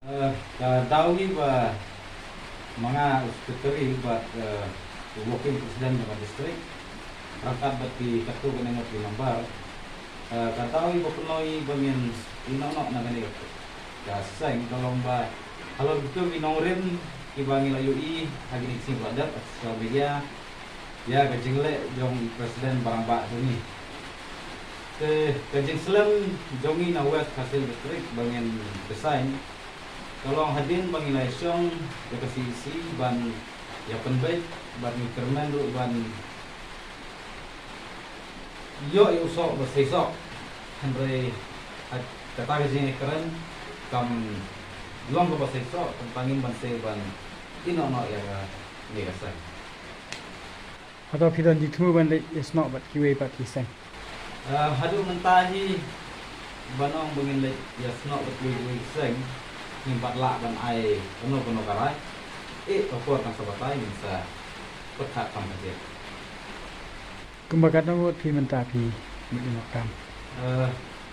Dawi ba mga sekretary ba working president ng district rangkap bati katugan ng mga member katawi ba punoy bangin inono na ganito kasing tolong ba kalau gitu minongrin ibangi layui hagi sing badat at social media ya kajingle jong presiden barang ba ni ke kajing selam jongi na west hasil district bangin design tolong hadin bang ilasyong ya kasisi ban ya penbaik ban kerman ru ban yo usok basisok andre kata gajing keren kam long ko basisok tentangin ban se ban ino no ya ni kasai atau pidon di tumu ban is not but kiwe but kisang hadu mentahi banong bangin le yasno but kiwe kisang nimpat lak ban ai penuh karai opor kan sabatai minsa petak kam kaje kumbakat nang pi menta pi minokam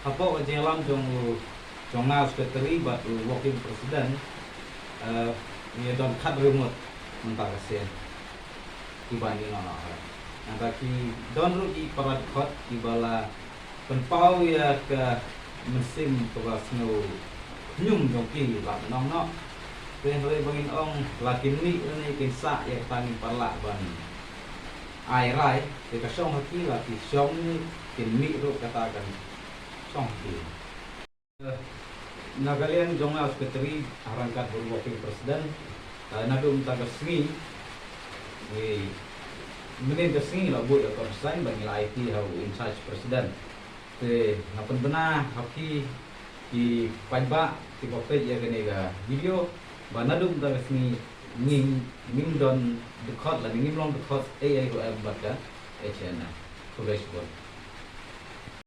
apa kaje lam jong na secretary but working president ni don khat remote menta kase ibani no anda ki don ru di parat khot ibala penpau ya ke mesin tugas snow nyum joki lak nong no pen roi bangin ong lakin ni ni kinsa ya tani parla ban ai rai de ka song haki laki song ni kin mi ro katakan song ki nagalian jonga secretary arangkat working president nadum tagasni ni menin tasni la bu ya konsign bang IT how in charge president te napan bena haki di pajba ti kopet ya ganega video banadum da resmi ning don dekot la ning long dekot ai ko am batka echena to